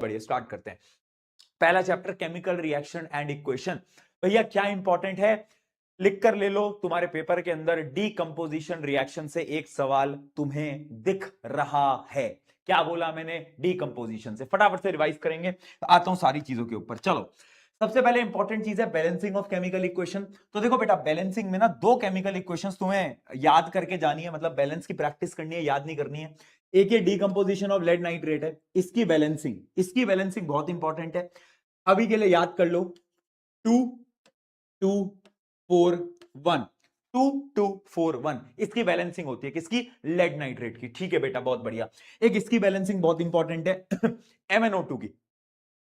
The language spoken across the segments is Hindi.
बढ़िया, स्टार्ट करते हैं। पहला chapter chemical reaction and equation. भैया क्या इंपॉर्टेंट है, लिख कर ले लो, तुम्हारे पेपर के अंदर डीकंपोजिशन रिएक्शन से एक सवाल तुम्हें दिख रहा है। क्या बोला मैंने, डीकंपोजिशन से। फटाफट से रिवाइज करेंगे, आता हूं सारी चीजों के ऊपर। चलो, सबसे पहले इंपॉर्टेंट चीज है बैलेंसिंग ऑफ केमिकल इक्वेशन। तो देखो बेटा, बैलेंसिंग में ना दो केमिकल इक्वेशंस तुम्हें याद करके जानी है, मतलब बैलेंस की प्रैक्टिस करनी है, याद नहीं करनी है। एक ये डीकंपोजिशन ऑफ लेड नाइट्रेट है, इसकी बैलेंसिंग बहुत इंपॉर्टेंट है। अभी के लिए याद कर लो, 2 2 4 1, 2 2 4 1 इसकी बैलेंसिंग होती है, किसकी, लेड नाइट्रेट की। ठीक है बेटा, बहुत बढ़िया। एक इसकी बैलेंसिंग बहुत इंपॉर्टेंट है MnO2 की,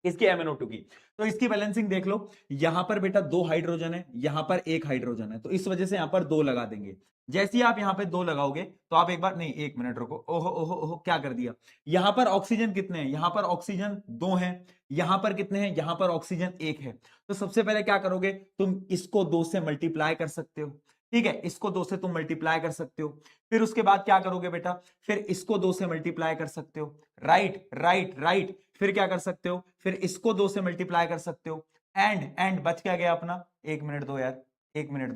इसकी MnO2 की। तो इसकी बैलेंसिंग देख लो, यहां पर बेटा दो हाइड्रोजन है, यहां पर एक हाइड्रोजन है, तो इस वजह से यहां पर दो लगा देंगे। जैसे ही आप यहां पे दो लगाओगे तो आप एक बार, नहीं एक मिनट रुको, ओहो ओहो ओहो, क्या कर दिया। यहां पर ऑक्सीजन कितने हैं, यहां पर ऑक्सीजन दो हैं, यहां पर कितने हैं, यहां पर ऑक्सीजन एक है। तो सबसे पहले क्या करोगे, तुम इसको दो से मल्टीप्लाई कर सकते हो। ठीक है, इसको दो से तुम मल्टीप्लाई कर सकते हो। फिर उसके बाद क्या करोगे बेटा, फिर इसको दो से मल्टीप्लाई कर सकते हो। राइट राइट राइट, फिर क्या कर सकते हो, फिर इसको दो से मल्टीप्लाई कर सकते हो। एंड बच क्या गया अपना, एक मिनट दो यार, एक मिनट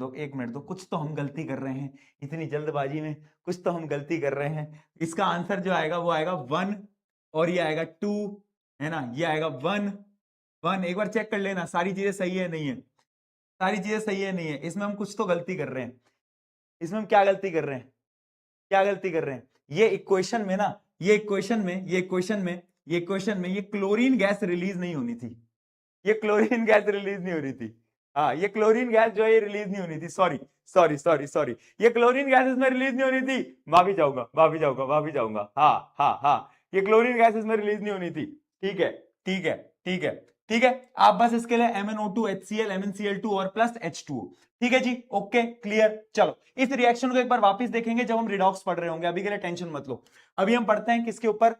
दो, कुछ तो हम गलती कर रहे हैं इतनी जल्दबाजी में, कुछ तो हम गलती कर रहे हैं। इसका आंसर जो आएगा वो आएगा 1, और ये आएगा 2, है ना, ये आएगा 1 1। एक बार चेक कर लेना सारी चीजें सही है नहीं है, सारी चीजें सही है नहीं है, इसमें हम कुछ तो गलती कर रहे हैं। इसमें हम क्या गलती कर रहे हैं, क्या गलती कर रहे हैं, ये इक्वेशन में ना, ये इक्वेशन में ये क्लोरीन गैस रिलीज नहीं होनी थी, ये क्लोरीन गैस रिलीज नहीं हो रही थी। हाँ, ये क्लोरीन गैस जो है ये रिलीज नहीं होनी थी, सॉरी सॉरी सॉरी सॉरी, ये क्लोरीन गैस इसमें रिलीज नहीं होनी थी। माफी चाहूंगा, माफी चाहूंगा, माफी चाहूंगा। हाँ हाँ हाँ, ये क्लोरीन गैस इसमें रिलीज नहीं होनी थी। ठीक है, ठीक है, ठीक है, ठीक है। आप बस इसके लिए MnO2 HCl MnCl2 और प्लस H2O। ठीक है जी, ओके क्लियर। चलो, इस रिएक्शन को एक बार वापस देखेंगे जब हम रिडॉक्स पढ़ रहे होंगे, अभी के लिए टेंशन मत लो। अभी हम पढ़ते हैं किसके ऊपर,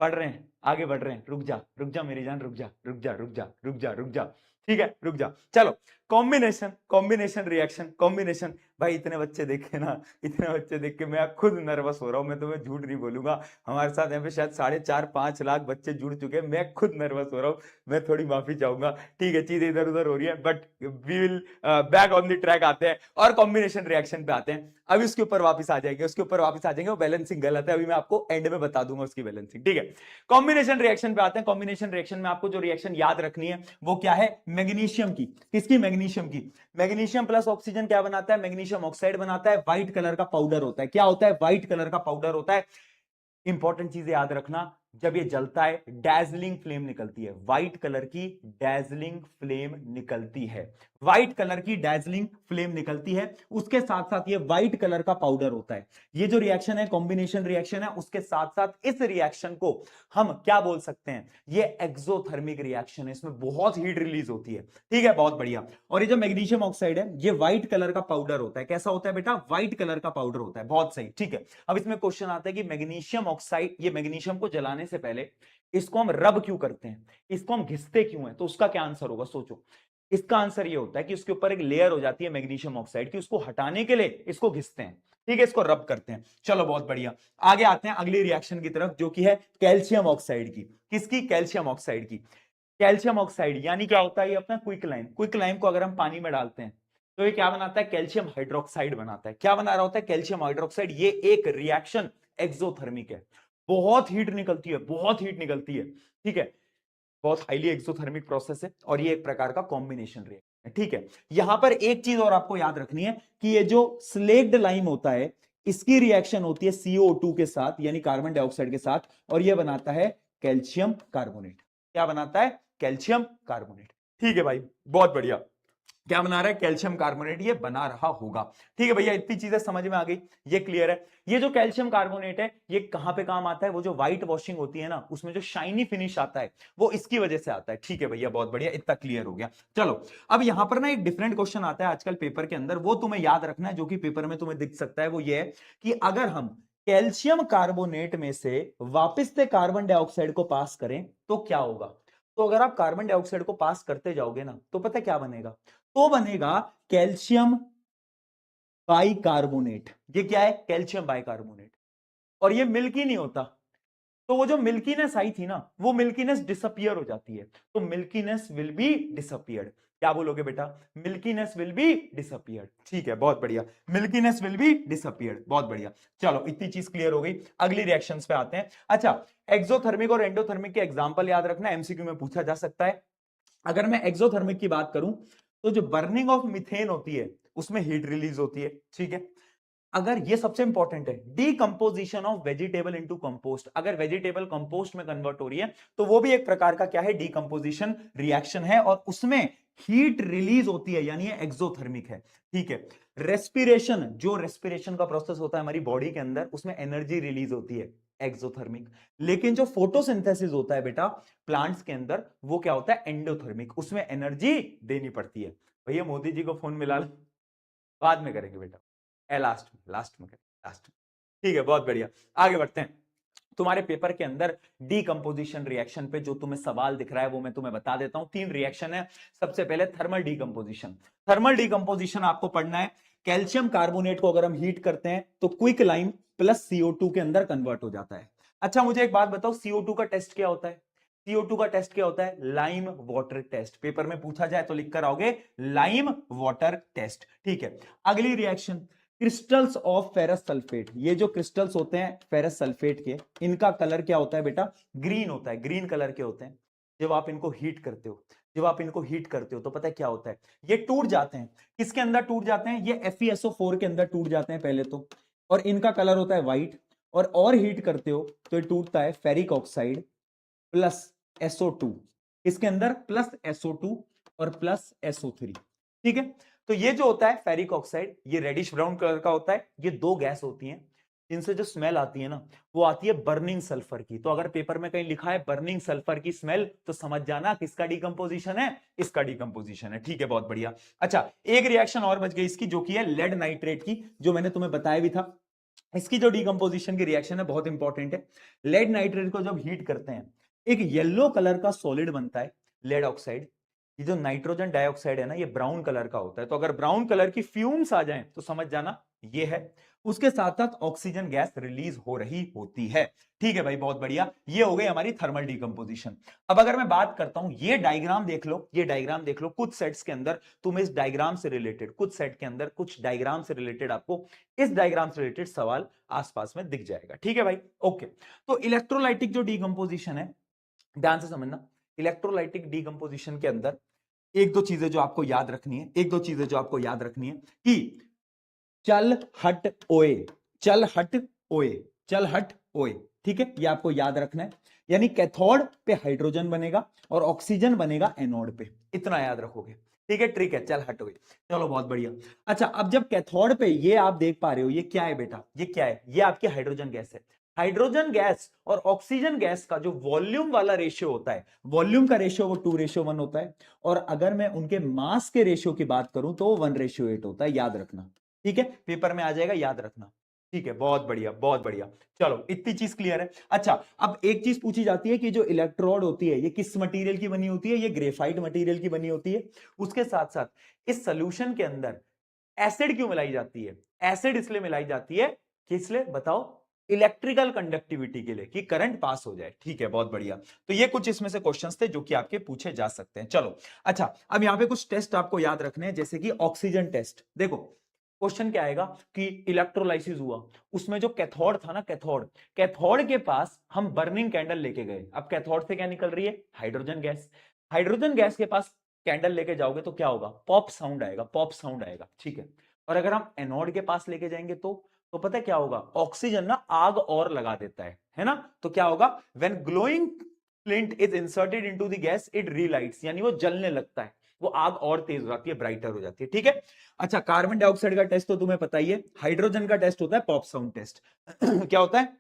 पढ़ रहे हैं, आगे बढ़ रहे हैं। रुक जा मेरी जान, रुक जा रुक जा रुक जा रुक जा रुक जा, ठीक है रुक जा। चलो, कॉम्बिनेशन रिएक्शन, कॉम्बिनेशन। भाई इतने बच्चे देखे ना, इतने बच्चे देख के मैं खुद नर्वस हो रहा हूं, मैं तुम्हें झूठ नहीं बोलूंगा। हमारे साथ यहाँ पे शायद 4.5-5 लाख बच्चे जुड़ चुके हैं, मैं खुद नर्वस हो रहा हूँ, मैं थोड़ी माफी चाहूंगा। ठीक है, चीजें इधर उधर हो रही है, but we will back on the track आते हैं और कॉम्बिनेशन रिएक्शन पे आते हैं। अभी उसके ऊपर वापस आ जाएंगे, उसके ऊपर वापस आ जाएंगे। वो बैलेंसिंग गलत है, अभी मैं आपको एंड में बता दूंगा उसकी बैलेंसिंग। ठीक है, कॉम्बिनेशन रिएक्शन पे आते हैं। कॉम्बिनेशन रिएक्शन में आपको जो रिएक्शन याद रखनी है वो क्या है, मैग्नीशियम की। किसकी, मैग्नीशियम की। मैग्नीशियम प्लस ऑक्सीजन क्या बनाता है, मैग्नीशियम ऑक्साइड बनाता है, व्हाइट कलर का पाउडर होता है। क्या होता है, व्हाइट कलर का पाउडर होता है। इंपॉर्टेंट चीजें याद रखना, जब ये जलता है डैजलिंग फ्लेम निकलती है, व्हाइट कलर की डैजलिंग फ्लेम निकलती है, व्हाइट कलर की डैजलिंग फ्लेम निकलती है। उसके साथ साथ ये व्हाइट कलर का पाउडर होता है। ये जो रिएक्शन है कॉम्बिनेशन रिएक्शन है, उसके साथ साथ इस रिएक्शन को हम क्या बोल सकते हैं, ये एक्सोथर्मिक रिएक्शन है, इसमें बहुत हीट रिलीज होती है। ठीक है, बहुत बढ़िया। और ये जो मैग्नीशियम ऑक्साइड है ये व्हाइट कलर का पाउडर होता है। कैसा होता है बेटा, व्हाइट कलर का पाउडर होता है, बहुत सही। ठीक है, अब इसमें क्वेश्चन आता है कि मैग्नीशियम ऑक्साइड, ये मैग्नीशियम को जलाने से पहले इसको हम रब क्यों करते हैं, इसको हम घिसते क्यों हैं, तो उसका क्या आंसर होगा, सोचो। इसका आंसर ये होता है कि उसके ऊपर एक लेयर हो जाती है मैग्नीशियम ऑक्साइड की, उसको हटाने के लिए इसको घिसते हैं। ठीक है, इसको रब करते हैं। चलो, बहुत बढ़िया। आगे आते हैं अगली रिएक्शन की तरफ, जो कि है कैल्शियम ऑक्साइड की। किसकी, कैल्शियम ऑक्साइड की। कैल्शियम ऑक्साइड यानी क्या होता है, ये अपना क्विक लाइम को अगर हम पानी में डालते हैं तो ये क्या बनाता है, कैल्शियम हाइड्रोक्साइड बनाता है। क्या बना रहा होता है, कैल्शियम हाइड्रोक्साइड। ये एक रिएक्शन एक्सोथर्मिक है, बहुत हीट निकलती है, बहुत हीट निकलती है। ठीक है, बहुत हाईली एक्सोथर्मिक प्रोसेस है और ये एक प्रकार का कॉम्बिनेशन रिएक्शन है। ठीक है, यहां पर एक चीज और आपको याद रखनी है कि ये जो स्लेक्ड लाइम होता है, इसकी रिएक्शन होती है CO2 के साथ, यानी कार्बन डाइऑक्साइड के साथ, और ये बनाता है कैल्शियम कार्बोनेट। क्या बनाता है, कैल्शियम कार्बोनेट। ठीक है भाई, बहुत बढ़िया। क्या बना रहा है, कैल्शियम कार्बोनेट ये बना रहा होगा। ठीक है भैया, इतनी चीजें समझ में आ गई, ये क्लियर है। ये जो कैल्शियम कार्बोनेट है ये कहां पे काम आता है, वो जो व्हाइट वॉशिंग होती है ना, उसमें जो शाइनी फिनिश आता है वो इसकी वजह से आता है। ठीक है भैया, बहुत बढ़िया, इतना क्लियर हो गया। चलो, अब यहां पर ना एक डिफरेंट क्वेश्चन आता है आजकल पेपर के अंदर, वो तुम्हें याद रखना है, जो कि पेपर में तुम्हें दिख सकता है। वो ये है कि अगर हम कैल्शियम कार्बोनेट में से वापिस से कार्बन डाइऑक्साइड को पास करें तो क्या होगा। तो अगर आप कार्बन डाइऑक्साइड को पास करते जाओगे ना, तो पता क्या बनेगा, तो बनेगा कैल्शियम बाइकार्बोनेट। ये क्या है, कैल्शियम बाइकार्बोनेट। और ये मिल्क ही नहीं होता, तो वो जो मिल्कीनेस आई थी ना, वो मिल्कीनेस डिसअपियर हो जाती है, तो मिल्कीनेस विल बी डिसअपियर्ड। क्या बोलोगे बेटा? Milkiness will be disappeared. ठीक है, बहुत बढ़िया, मिल्कीनेस विल बी डिसअपियर्ड, बहुत बढ़िया। चलो इतनी चीज क्लियर हो गई, अगली रिएक्शंस पे आते हैं। अच्छा, एक्सोथर्मिक और एंडोथर्मिक के एग्जांपल याद रखना, एमसीक्यू में पूछा जा सकता है। अगर मैं एक्सोथर्मिक की बात करूं, तो जो बर्निंग ऑफ मीथेन होती है उसमें हीट रिलीज होती है, ठीक है। अगर ये सबसे इंपॉर्टेंट है, decomposition of vegetable into compost, अगर वेजिटेबल कंपोस्ट में कन्वर्ट हो रही है तो वो भी एक प्रकार का क्या है, डीकंपोजिशन रिएक्शन है, और उसमें हीट रिलीज होती है, यानी ये एक्सोथर्मिक है, ठीक है। रेस्पिरेशन, जो रेस्पिरेशन का प्रोसेस होता है हमारी बॉडी के अंदर, उसमें एनर्जी रिलीज होती है, एक्सोथर्मिक। लेकिन जो फोटोसिंथेसिस होता है बेटा प्लांट्स के अंदर, वो क्या होता है, एंडोथर्मिक, उसमें एनर्जी देनी पड़ती है। भैया मोदी जी को फोन मिला लो, बाद में करेंगे बेटा, लास्ट में करें, लास्ट में। ठीक है, बहुत बढ़िया, आगे बढ़ते हैं। तुम्हारे पेपर के अंदर डीकंपोजिशन रिएक्शन पे जो तुम्हें सवाल दिख रहा है वो मैं तुम्हें बता देता हूं। 3 रिएक्शन है। सबसे पहले थर्मल डीकंपोजिशन। थर्मल डीकंपोजिशन आपको पढ़ना है, कैल्शियम कार्बोनेट को अगर हम हीट करते हैं तो क्विक लाइम प्लस CO2 के अंदर कन्वर्ट हो जाता है। अच्छा, मुझे एक बात बताओ, CO2 का टेस्ट क्या होता है? CO2 का टेस्ट क्या होता है? Lime water test. पेपर में पूछा जाए तो लिख कर आओगे लाइम वाटर टेस्ट, ठीक है। अगली reaction, crystals of ferrous sulphate. ये जो क्रिस्टल्स होते हैं फेरस सल्फेट के, इनका कलर क्या होता है बेटा? ग्रीन होता है, ग्रीन कलर के होते हैं। जब आप इनको हीट करते हो, तो पता है क्या होता है, ये टूट जाते हैं। किसके अंदर टूट जाते हैं? ये FeSO4 के अंदर टूट जाते हैं पहले तो, और इनका कलर होता है व्हाइट। और हीट करते हो तो ये टूटता है फेरिक ऑक्साइड प्लस SO2, इसके अंदर प्लस SO2 और प्लस SO3, ठीक है। तो ये जो होता है फेरिक ऑक्साइड, ये रेडिश ब्राउन कलर का होता है। ये 2 गैस होती हैं, इनसे जो स्मेल आती है ना, वो आती है बर्निंग सल्फर की। तो अगर पेपर में कहीं लिखा है बर्निंग सल्फर की स्मेल, तो समझ जाना किसका डीकंपोजिशन है, इसका डीकंपोजिशन है, ठीक है, बहुत बढ़िया। अच्छा, एक रिएक्शन और बच गई इसकी, जो कि है लेड नाइट्रेट की, जो मैंने तुम्हें बताया भी था। इसकी जो डीकंपोजिशन की रिएक्शन है बहुत इंपॉर्टेंट है। लेड नाइट्रेट को जब हीट करते हैं, एक येलो कलर का सॉलिड बनता है, लेड ऑक्साइड। ये जो नाइट्रोजन डाइऑक्साइड है ना, ये ब्राउन कलर का होता है। तो अगर ब्राउन कलर की फ्यूम्स आ जाएं तो समझ जाना ये है। उसके साथ साथ ऑक्सीजन गैस रिलीज हो रही होती है, ठीक है भाई, बहुत बढ़िया। ये हो गई हमारी थर्मल डीकंपोजिशन। अब अगर मैं बात करता हूं, ये डायग्राम देख लो, ये डायग्राम देख लो, कुछ सेट्स के अंदर तुम इस डायग्राम से रिलेटेड, कुछ सेट के अंदर कुछ डायग्राम से रिलेटेड, आपको इस डायग्राम से रिलेटेड सवाल आसपास में दिख जाएगा, ठीक है भाई, ओके। तो इलेक्ट्रोलाइटिक जो डीकंपोजिशन है, ध्यान से समझना, इलेक्ट्रोलाइटिक डीकंपोजिशन के अंदर एक दो चीजें जो आपको याद रखनी है, कि चल हट ओए, चल हट ओए, चल हट ओए, ठीक है, ये आपको याद रखना है। यानी कैथोड पे हाइड्रोजन बनेगा और ऑक्सीजन बनेगा एनोड पे, इतना याद रखोगे, ठीक है, ट्रिक है, चल हट ओए। चलो बहुत बढ़िया। अच्छा, अब जब कैथोड पे ये आप देख पा रहे हो, ये क्या है बेटा, ये क्या है? ये आपकी हाइड्रोजन गैस है। हाइड्रोजन गैस और ऑक्सीजन गैस का जो वॉल्यूम वाला रेशियो होता है, वॉल्यूम का रेशियो वो 2:1 होता है, और अगर मैं उनके मास के रेशियो की बात करूं तो 1:8 होता है, याद रखना, ठीक है, पेपर में आ जाएगा, याद रखना, ठीक है, बहुत बढ़िया, बहुत बढ़िया। चलो इतनी चीज क्लियर है। अच्छा, अब एक चीज पूछी जाती है कि जो इलेक्ट्रोड होती है ये किस मटेरियल की बनी होती है? ये ग्रेफाइट मटेरियल की बनी होती है। उसके साथ साथ इस सोल्यूशन के अंदर एसिड क्यों मिलाई जाती है? एसिड इसलिए मिलाई जाती है कि, इसलिए बताओ, इलेक्ट्रिकल कंडक्टिविटी के लिए, कि करंट पास हो जाए, ठीक है, बहुत बढ़िया। तो ये कुछ इसमें से क्वेश्चंस थे जो कि आपके पूछे जा सकते हैं। चलो, अच्छा, अब यहां पे कुछ टेस्ट आपको याद रखने हैं, जैसे कि ऑक्सीजन टेस्ट। देखो क्वेश्चन क्या आएगा कि इलेक्ट्रोलाइसिस हुआ, उसमें जो कैथोड था ना, कैथोड के पास हम बर्निंग कैंडल लेके गए। अब कैथोड से क्या निकल रही है? Hydrogen gas. हाइड्रोजन गैस के पास कैंडल लेके जाओगे तो क्या होगा? पॉप साउंड आएगा, पॉप साउंड आएगा, ठीक है। और अगर हम एनोड के पास लेके जाएंगे तो पता है क्या होगा? ऑक्सीजन ना आग और लगा देता है ना। तो क्या होगा? When glowing flint is inserted into the gas it relights, यानी वो जलने लगता है, वो आग और तेज हो जाती है, ब्राइटर हो जाती है, ठीक है। अच्छा, कार्बन डाइऑक्साइड का टेस्ट तो तुम्हें पता ही है। हाइड्रोजन का टेस्ट होता है पॉप साउंड टेस्ट। क्या होता है?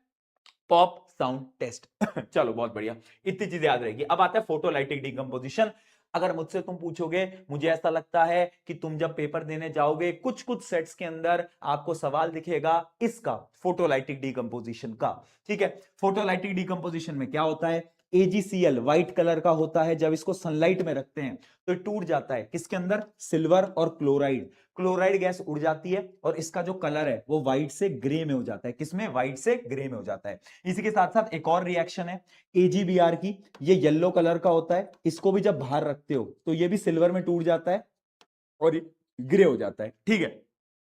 Pop sound test. चलो बहुत बढ़िया, इतनी चीजें याद रहेगी। अब आता है फोटोलाइटिक डीकंपोजिशन। अगर मुझसे तुम पूछोगे, मुझे ऐसा लगता है कि तुम जब पेपर देने जाओगे कुछ कुछ सेट्स के अंदर आपको सवाल दिखेगा इसका, फोटोलाइटिक डीकंपोजिशन का, ठीक है। फोटोलाइटिक डीकंपोजिशन में क्या होता है? AgCl व्हाइट कलर का होता है, जब इसको सनलाइट में रखते हैं तो टूट जाता है, किसके अंदर, सिल्वर और क्लोराइड, क्लोराइड गैस उड़ जाती है और इसका जो कलर है वो व्हाइट से ग्रे में हो जाता है, किसमें, व्हाइट से ग्रे में हो जाता है। इसी के साथ साथ एक और रिएक्शन है AgBr की, ये येलो कलर का होता है, इसको भी जब बाहर रखते हो तो ये भी सिल्वर में टूट जाता है और ग्रे हो जाता है, ठीक है,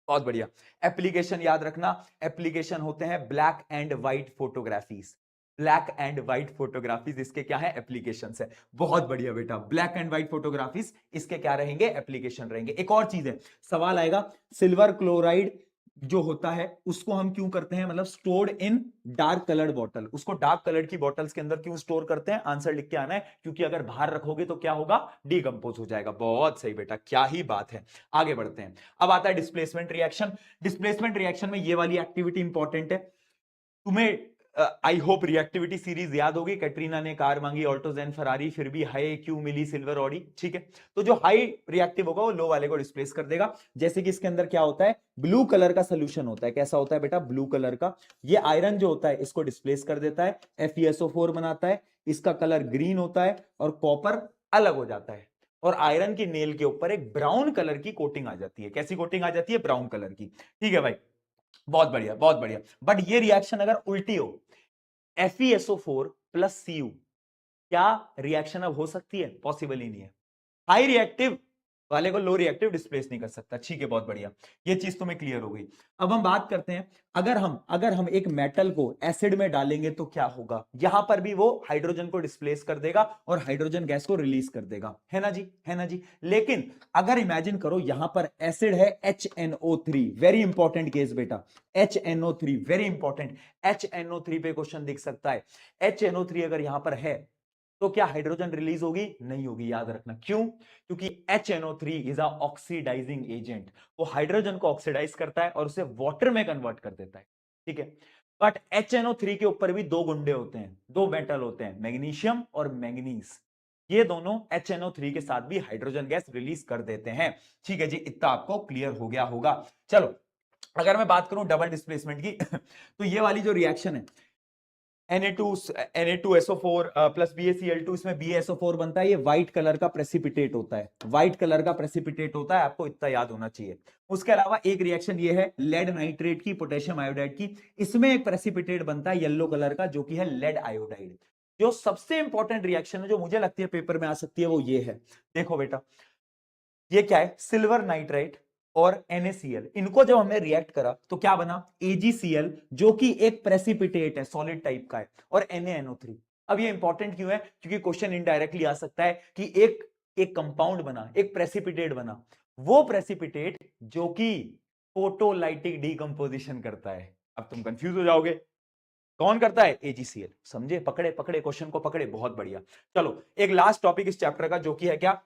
बहुत बढ़िया। एप्लीकेशन याद रखना, एप्लीकेशन होते हैं black and white photographies, black and white photographies इसके क्या है, एप्लीकेशंस है। बहुत बढ़िया बेटा, ब्लैक एंड व्हाइट फोटोग्राफीज इसके क्या रहेंगे, एप्लीकेशन रहेंगे। एक और चीज है, सवाल आएगा, सिल्वर क्लोराइड जो होता है उसको हम क्यों करते हैं, मतलब stored in dark coloured bottle, उसको डार्क कलर्ड की बॉटल्स के अंदर क्यों स्टोर करते हैं, आंसर लिख के आना है, क्योंकि अगर बाहर रखोगे तो क्या होगा, डिकंपोज हो जाएगा। बहुत सही बेटा, क्या ही बात है। आगे बढ़ते हैं, अब आता है डिस्प्लेसमेंट रिएक्शन। डिस्प्लेसमेंट रिएक्शन में ये वाली एक्टिविटी इंपॉर्टेंट है, तुम्हें आई होप रिएक्टिविटी सीरीज याद होगी, कैटरीना ने कार मांगी ऑल्टो ज़ेन फरारी, फिर भी हाई क्यों मिली सिल्वर ऑडी, ठीक है। तो जो हाई रिएक्टिव होगा वो लो वाले को डिस्प्लेस कर देगा। जैसे कि इसके अंदर क्या होता है, ब्लू कलर का सोल्यूशन होता है, कैसा होता है बेटा, ब्लू कलर का। ये आयरन जो होता है इसको डिस्प्लेस कर देता है, FeSO4 बनाता है, इसका कलर ग्रीन होता है और कॉपर अलग हो जाता है, और आयरन की नेल के ऊपर एक ब्राउन कलर की कोटिंग आ जाती है। कैसी कोटिंग आ जाती है, ब्राउन कलर की, ठीक है भाई, बहुत बढ़िया बहुत बढ़िया। बट ये रिएक्शन अगर उल्टी हो, FeSO4 प्लस Cu, क्या रिएक्शन अब हो सकती है, पॉसिबल ही नहीं है। हाई रिएक्टिव वाले को लो रिएक्टिव डिस्प्लेस नहीं कर सकता, ठीक है, बहुत बढ़िया, ये चीज तुम्हें क्लियर हो गई। अब हम बात करते हैं, अगर हम एक मेटल को एसिड में डालेंगे तो क्या होगा, यहां पर भी वो हाइड्रोजन को डिस्प्लेस कर देगा और हाइड्रोजन गैस को रिलीज कर देगा, है ना जी, है ना जी। लेकिन अगर इमेजिन करो यहां पर एसिड है HNO3, वेरी इंपॉर्टेंट केस बेटा, HNO3 वेरी इंपॉर्टेंट, HNO3 पे क्वेश्चन दिख सकता है। HNO3 अगर यहां पर है तो क्या हाइड्रोजन रिलीज होगी, नहीं होगी, याद रखना, क्यों, क्योंकि HNO3 is a oxidising agent, वो हाइड्रोजन को ऑक्सीडाइज करता है और उसे वाटर में कन्वर्ट कर देता है, ठीक है। बट HNO3 के ऊपर भी दो गुंडे होते हैं, दो मेटल होते हैं, मैग्नीशियम और मैंगनीज, ये दोनों HNO3 के साथ भी हाइड्रोजन गैस रिलीज कर देते हैं, ठीक है जी, इतना आपको क्लियर हो गया होगा। चलो, अगर मैं बात करूं डबल डिस्प्लेसमेंट की तो ये वाली जो रिएक्शन है Na2SO4 प्लस BaCl2, इसमें BaSO4 बनता है, ये व्हाइट कलर का प्रेसिपिटेट होता है, व्हाइट कलर का प्रेसिपिटेट होता है, आपको इतना याद होना चाहिए। उसके अलावा एक रिएक्शन ये है लेड नाइट्रेट की पोटेशियम आयोडाइड की, इसमें एक प्रेसिपिटेट बनता है येलो कलर का जो कि है लेड आयोडाइड। जो सबसे इंपॉर्टेंट रिएक्शन है जो मुझे लगती है पेपर में आ सकती है वो ये है, देखो बेटा, ये क्या है, सिल्वर नाइट्राइट और NaCl, इनको जब हमने रिएक्ट करा तो क्या बना, AgCl जो कि एक प्रेसिपिटेट है, सॉलिड टाइप का है, और NaNO3। अब ये इंपॉर्टेंट क्यों है, क्योंकि क्वेश्चन इनडायरेक्टली आ सकता है कि एक कंपाउंड बना, एक प्रेसिपिटेट बना, वो प्रेसिपिटेट जो कि फोटोलाइटिक डीकंपोजिशन करता है। अब तुम कंफ्यूज हो जाओगे, कौन करता है, AgCl, समझे, पकड़े पकड़े क्वेश्चन को, पकड़े, बहुत बढ़िया। चलो, एक लास्ट टॉपिक इस चैप्टर का जो कि है क्या,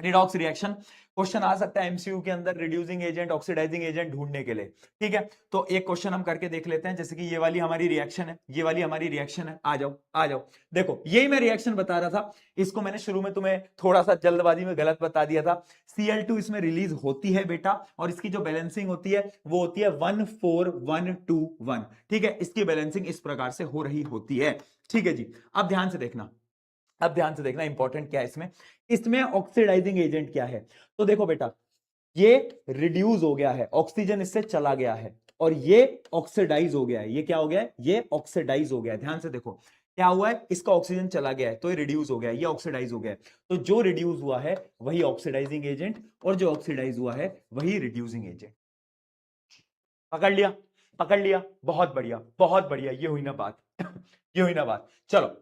रिडॉक्स रिएक्शन। क्वेश्चन आ सकता है MCQ के अंदर रिड्यूसिंग एजेंट ऑक्सीडाइजिंग एजेंट ढूंढने के लिए, ठीक है। तो एक क्वेश्चन हम करके देख लेते हैं, जैसे कि ये वाली हमारी रिएक्शन है, ये वाली हमारी रिएक्शन है, आ जाओ आ जाओ, देखो यही मैं रिएक्शन बता रहा था, इसको मैंने शुरू में तुम्हें थोड़ा सा जल्दबाजी में गलत बता दिया था। Cl2 इसमें रिलीज होती है बेटा, और इसकी जो बैलेंसिंग होती है वो होती है 14121, ठीक है, इसकी बैलेंसिंग इस प्रकार से हो रही होती है, ठीक है जी। अब ध्यान से देखना, अब ध्यान से देखना, इंपॉर्टेंट क्या है इसमें, इसमें ऑक्सीडाइजिंग एजेंट क्या है, तो देखो बेटा, ये रिड्यूस हो गया है, ऑक्सीजन इससे चला गया है, और ये ऑक्सीडाइज हो गया है, ये क्या हो गया है, ये ऑक्सीडाइज हो गया है, ध्यान से देखो क्या हुआ है, इसका ऑक्सीजन चला गया है तो ये रिड्यूस हो गया है, ये ऑक्सीडाइज हो गया है, तो जो रिड्यूस हुआ है वही ऑक्सीडाइजिंग एजेंट, और जो ऑक्सीडाइज हुआ है वही रिड्यूसिंग एजेंट। पकड़ लिया, पकड़ लिया, बहुत बढ़िया बहुत बढ़िया, ये हुई ना बात ये हुई ना बात। चलो,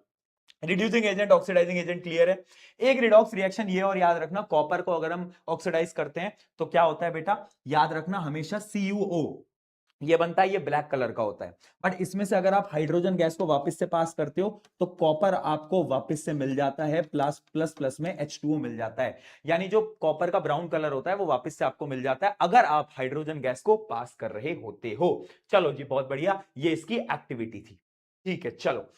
reducing agent oxidising agent clear है। एक रिडॉक्स रिएक्शन ये, और याद रखना, कॉपर को अगर हम ऑक्सीडाइज करते हैं तो क्या होता है बेटा, याद रखना हमेशा CuO ये बनता है, ये ब्लैक कलर का होता है। बट इसमें से अगर आप हाइड्रोजन गैस को वापस से पास करते हो तो कॉपर आपको वापस से मिल जाता है, प्लस प्लस प्लस में H2O मिल जाता है, यानी जो कॉपर का ब्राउन कलर होता है वो वापस से आपको मिल जाता है अगर आप हाइड्रोजन गैस को पास कर रहे होते हो। चलो जी, बहुत बढ़िया, ये इसकी एक्टिविटी थी, ठीक है। चलो,